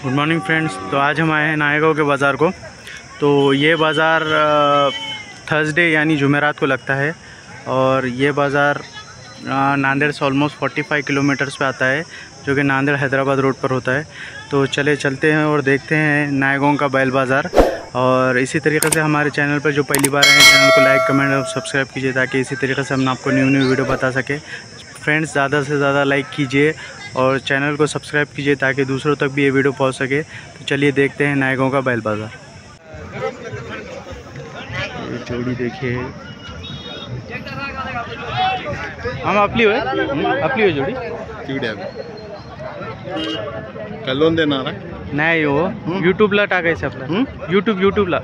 Good morning friends. तो आज हम आए हैं नायगांव के बाज़ार को। तो ये बाज़ार थर्सडे यानी जुमेरात को लगता है और ये बाज़ार नांदेड़ से ऑलमोस्ट 45 किलोमीटर्स पे आता है, जो कि नांदेड़ हैदराबाद रोड पर होता है। तो चलते हैं और देखते हैं नायगांव का बैल बाज़ार। और इसी तरीके से हमारे चैनल पर जो पहली बार आए चैनल को लाइक कमेंट और सब्सक्राइब कीजिए, ताकि इसी तरीके से हम आपको न्यू वीडियो बता सके। फ्रेंड्स, ज़्यादा से ज़्यादा लाइक कीजिए और चैनल को सब्सक्राइब कीजिए ताकि दूसरों तक भी ये वीडियो पहुंच सके। तो चलिए देखते हैं नायगांव का बैल बाज़ार। ये जोड़ी देखिए, हम आपली हो जोडी कलोन देणार नाही हो, यूट्यूबला टाकायचं आपलं। यूट्यूबला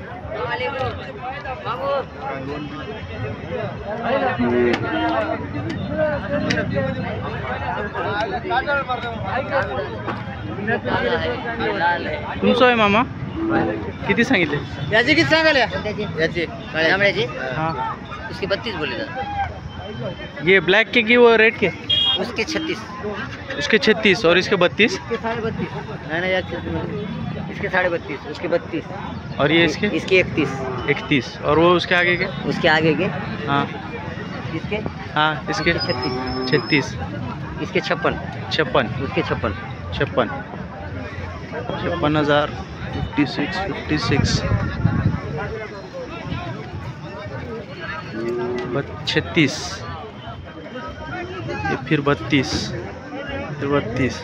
तुमचं आहे मामा, किती सांगितले? याची किती सांगाल? याची काळ्याची हाँ, उसके 32 बोले था। ये ब्लैक के की वो रेड के? उसके 36, उसके 36 और इसके 32। इसके 32.5। नहीं, इसके 32.5, उसके 32 और ये इसके 31। और वो उसके आगे के? उसके आगे के हाँ इसके हाँ, इसके 36। इसके 56, उसके 56। 56,000। 56 36, ये फिर 32, फिर 32।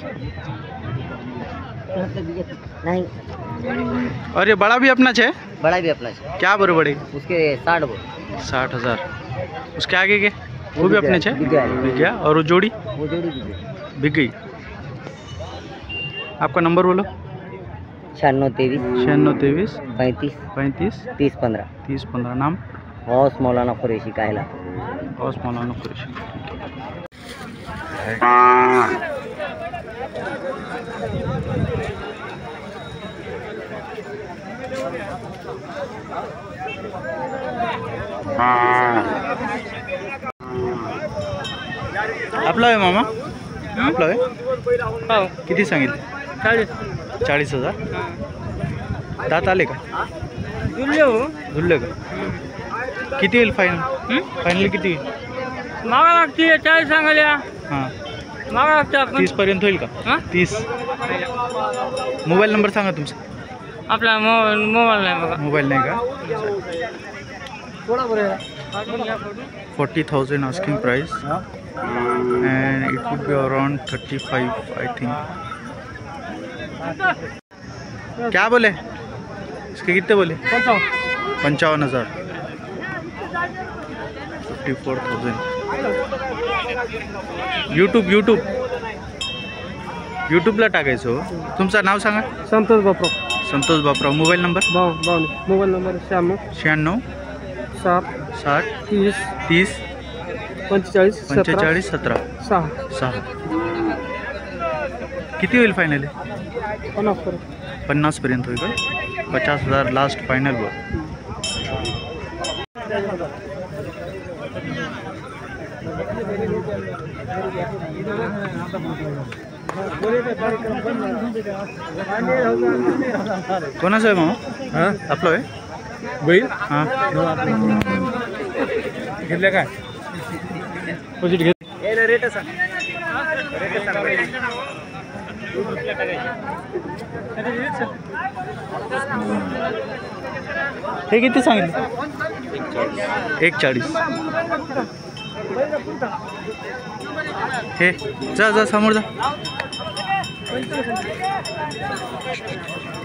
नहीं, और ये बड़ा भी अपना है? बड़ा भी अपना है। क्या बड़े बड़े? उसके 60 बोल। 60,000। उसके आगे के वो भी अपने है? बिक गया। और वो जोड़ी वो जोड़ी बिक गई। आपका नंबर बोलो। 9623 9623 35 35 30 15। 30 15। नाम? गौस मौलाना कुरैशी काहिला। गौस मौलाना कुरैशी। आपला आहे मामा? आपला आहे? किती सांगितले? 40,000। दात आले का? धुल्ले का? किती होईल फायनल? फायनल किती होईल? मागा लागते 40 सांगायला। हां, मागा लागते 30 पर्यंत होईल का? 30। मोबाईल नंबर सांगा तुमचा। आपला मोबाईल नाही बघा। मोबाईल नाही का? 40,000 asking price and it would be around 35 I think। क्या बोले इसके? कितने बोले? 55,000। 54,000। यूट्यूबला टाकायचं हो। तुमचं नाव सांगा। Santosh Baparao. Mobile number? Mobile number 96 7 60 30 45 45 17 6। किती होईल फायनल? 50 पर्यंत होईल का? 50,000 लास्ट फायनल वर। कोणाचं आहे मामा? हां, आपलं आहे बैल? हां, घेतलं काय? पोजिट घेत रेट हे किती सांगितलं? 41। हे जा समोर जा।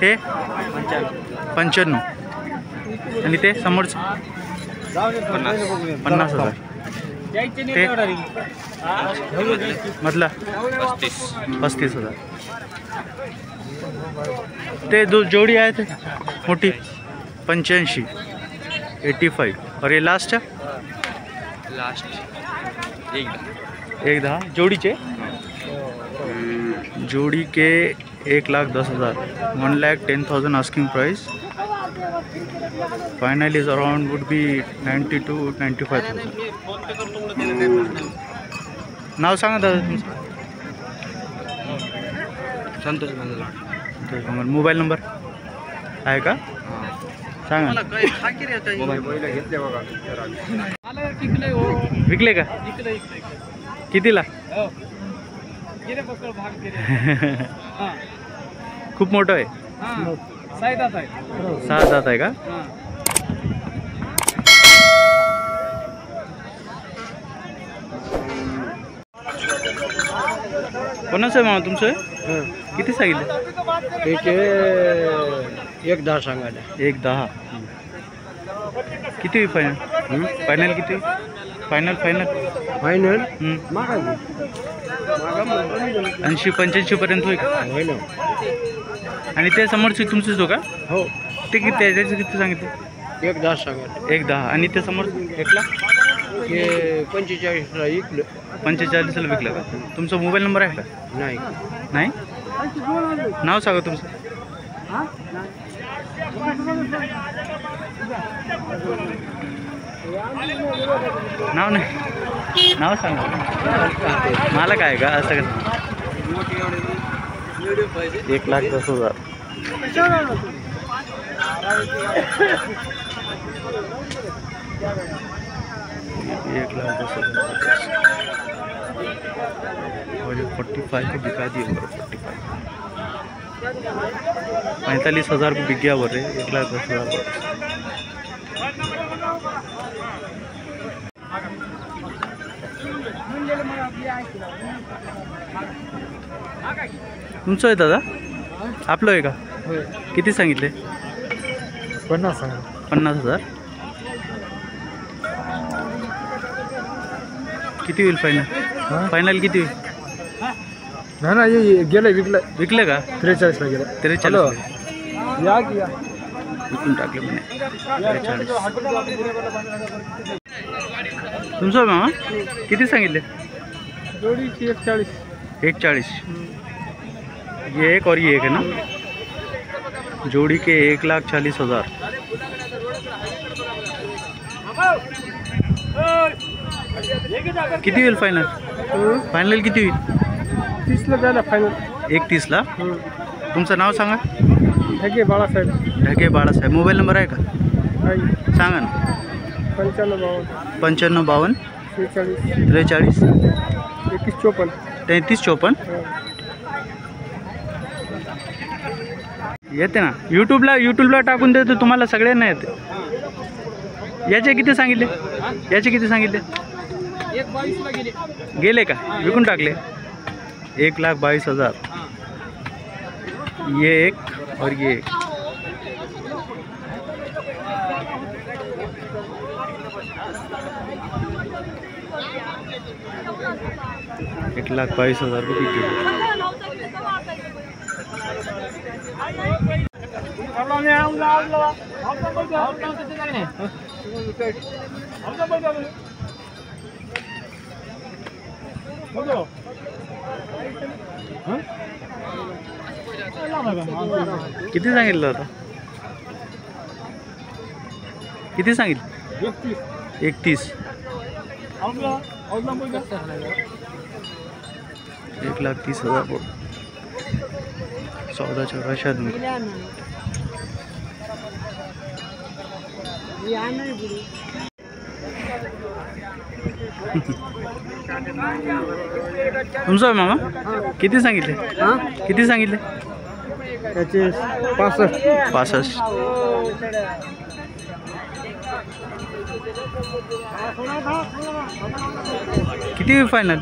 हे 95 आणि ते समोरचं 50,000। ते मधला 35,000। ते दो जोड़ी आए थे मोटी 85 85। और ये लास्ट है? एक 10 जोड़ी के 1,10,000। 1,10,000 asking price। Final is around would be 90 to 95,000। नाव सांगा दादा तुमचं। संतोष मोबाईल नंबर आहे का? सांगा ना. विकले का? कितीला? खूप मोठं आहे. 6 दात आहे. 6 दात आहे का? कोणाचं आहे मामा तुमचं? किती सांगितलं? 1.10 सांगायला. 1.10. किती फायनल? फायनल किती? फायनल फायनल 80-85 पर्यंत होईल का? होईल. आणि ते समोरचे तुमचेच हो का? हो. ते किती आहे? त्याचं किती सांगितलं? 1.10 सांगायला. 1.10. आणि ते समोर 1 लाख? हे 45ला विकलं. 45ला विकलं का? तुमचा मोबाईल नंबर आहे का? नाही. नाही? नाव सांगा तुमचं. नाव नाही, नाव सांगा. मला काय का असं का? 1,10,000. और 45 को बिका दिए. 45,000 को बिक गया बोल रहे. 1,10,000. तुमचं आहे दादा? आपलं आहे का? किती सांगितले? 50,000. किती होईल फायनल? फायनल किती होईल? ना ये गेलं विकले का? 43ला गेलं. 43. या विकून टाकले म्हणे. 43. तुमचं मामा किती सांगितले? जोडीची 140. 140. ये एक और ये एक है ना? जोड़ी के 1,40,000. किती होईल फायनल? फायनल किती होईल? 30ला द्यायला फायनल. 1,30ला. तुमचं नाव सांगा. ढगे बाळासाहेब. ढगे बाळासाहेब. मोबाईल नंबर आहे का? सांगा ना. 55 52 43 21 33 येते ना. यूट्यूबला टाकून देतो तुम्हाला, सगळ्यांना येते. याचे किती सांगितले? 1.22ला गेले का? विकून टाकले. 1,22,000. ये एक और ये एक. एक 1,22,000 रुपये किलो. किती सांगितलं होतं? किती सांगितलं? 31. 1,30,000. 14,84. तुमचं आहे मामा? किती सांगितले? किती सांगितले? त्याचे 65. किती फायनल?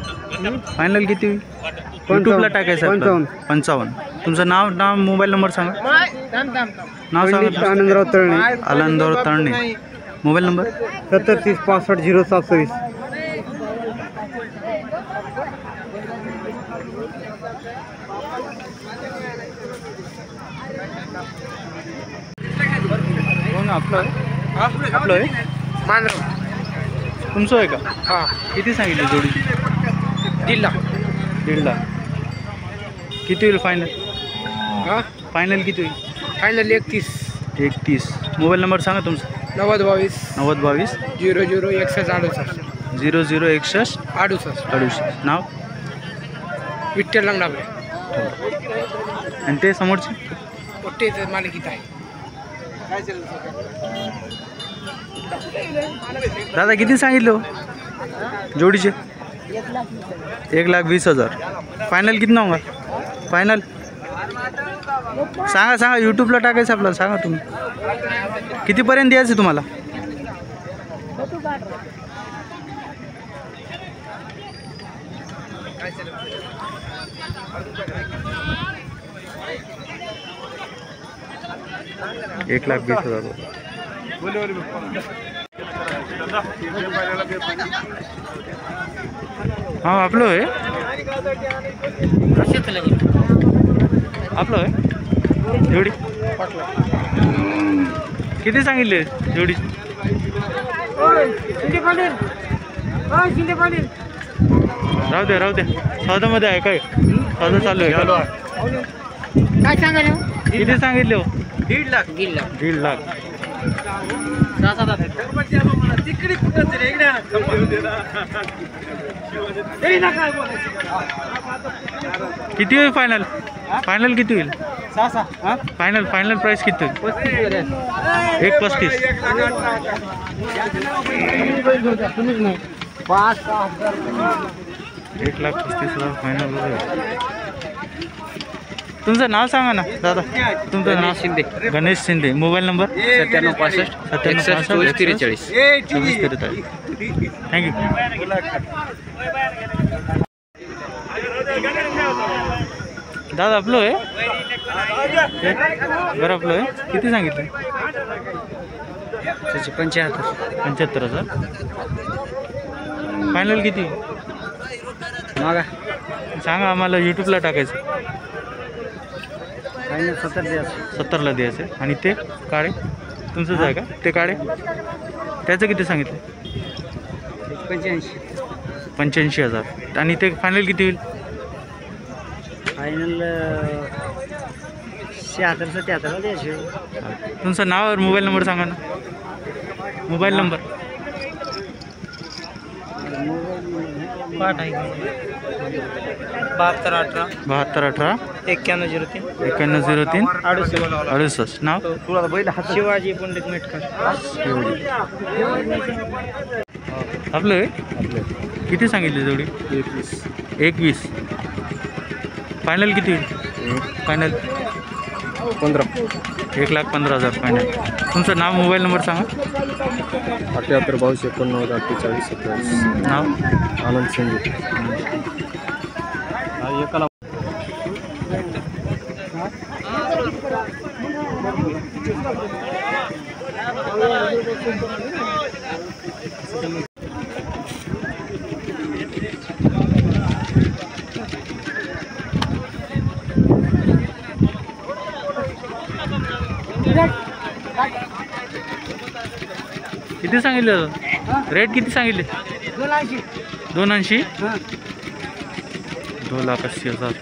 फायनल किती? यूट्यूबला टाकायचं. 55. तुमचं नाव मोबाईल नंबर सांगा. नाव सांगा. आनंदराव तळणे. मोबाईल नंबर 70 30 65 07 आपलं आहे. तुमचं आहे का? हां. किती सांगितले जोडी? 1.5 लाख. किती होईल फायनल? फायनल किती होईल? फायनल 31. मोबाईल नंबर सांगा तुमचा. 90 22 00 61 00 61 68. 68. नाव विठ्ठल लंगडाबळे. आणि ते समोरचे पोट्टे मालकीत आहे. दादा किती सांगितले हो जोडीचे? 1,20,000. फायनल किती होगा? फायनल सांगा सांगा, यूट्यूबला टाकायचं आपल्याला. सांगा तुम्ही कितीपर्यंत द्यायचं तुम्हाला? $1,20,000. हाँ आपलं आहे, आपलं आहे. जोडी किती सांगितले जोडी? राहू द्या राहू द्या. सौदामध्ये आहे काय? सौदा चालू आहे का? काय सांगायला? किती सांगितले हो? 1.5 लाख. 1.5 लाख. किती होईल फायनल? फायनल किती होईल? फायनल फायनल प्राइस किती होईल? 1,35,000. 1,35,000 फायनल. तुमचं नाव सांगा ना दादा. तुमचं नाव? Shinde. Ganesh Shinde. Mobile number? 9765 61 44. Thank you. दादा आपलं आहे बरं, आपलं आहे. किती सांगितलं? 75,000. फायनल किती मागा सांगा आम्हाला, यूट्यूबला टाकायचं. 70ला द्यायचं. आणि ते काळे तुमचंच आहे का? ते काळे त्याचं किती सांगितलं? 85,000. आणि ते फायनल किती होईल? फायनल 76-77 द्यायचे. तुमचं नाव और मोबाईल नंबर सांगा ना. Mobile number 7218 7218 9103 9103 68. नाव? शिवाजी पंडित मेटकर. आपलं आहे. किती सांगितले जोडी? 21. फायनल किती होईल? Final 1,15,000 final. तुमचं नाव मोबाईल नंबर सांगा. 78 22 89 48 27. नाव? आनंद शिंदे. किती सांगितले? रेट किती सांगितले? 2,80. 2,80,000.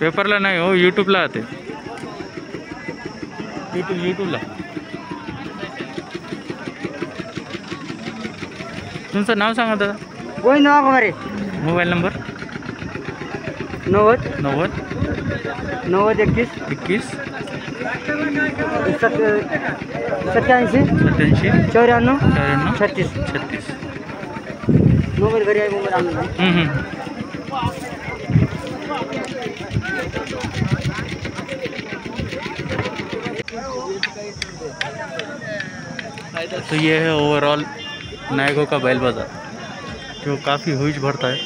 पेपरला नाही हो, यूट्यूबला आते. यूट्यूबला. तुमचं नाव सांगा दादा. कोई नाव हमारे मोबाईल नंबर? 90 91 21 21 87 87 94 94 36. 36. मोबाईल घरी आहे. मोबाईल आणला. तो ये है ओवरऑल नायगो का बैल बाज़ार, जो काफ़ी हुज भरता है.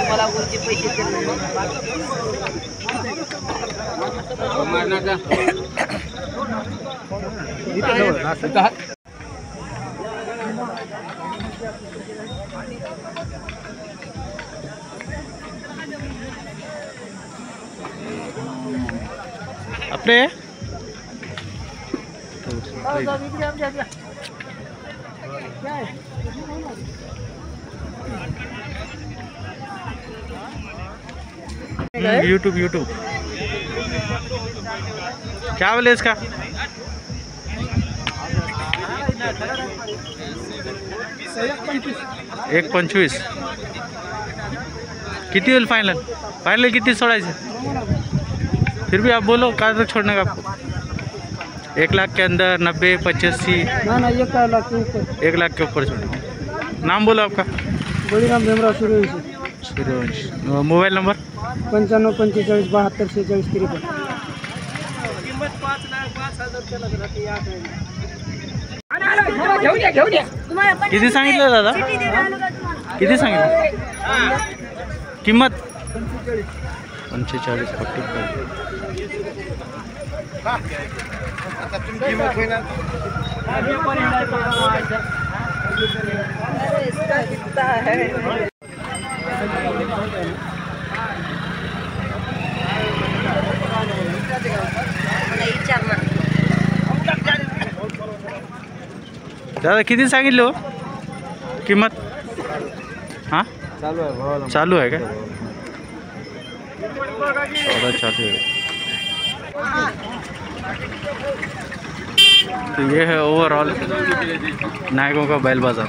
मला वरचे पैसे अपने यूट्यूब यूट्यूब। क्या बोले इसका? 1.25। किती होईल फाइनल? फाइनल किती सोडायचे? फिर भी आप बोलो कहाँ तक छोड़ने का आपको? 1 लाख के अंदर 90, 85? ना 1 लाख के ऊपर। 1 लाख के ऊपर छोड़ो। नाम बोलो आपका? बड़ी नाम भीमराव सूर्यवंशी। सूर्यवंशी। Mobile number? 95 45 72 46 53। किती सांगितलं दादा? किती सांगितलं किंमत? 45 दादा किती सांगितलं हो किंमत? हां चालू आहे का? चालू है। तो ये है ओवरऑल नायकों का बैल बाजार।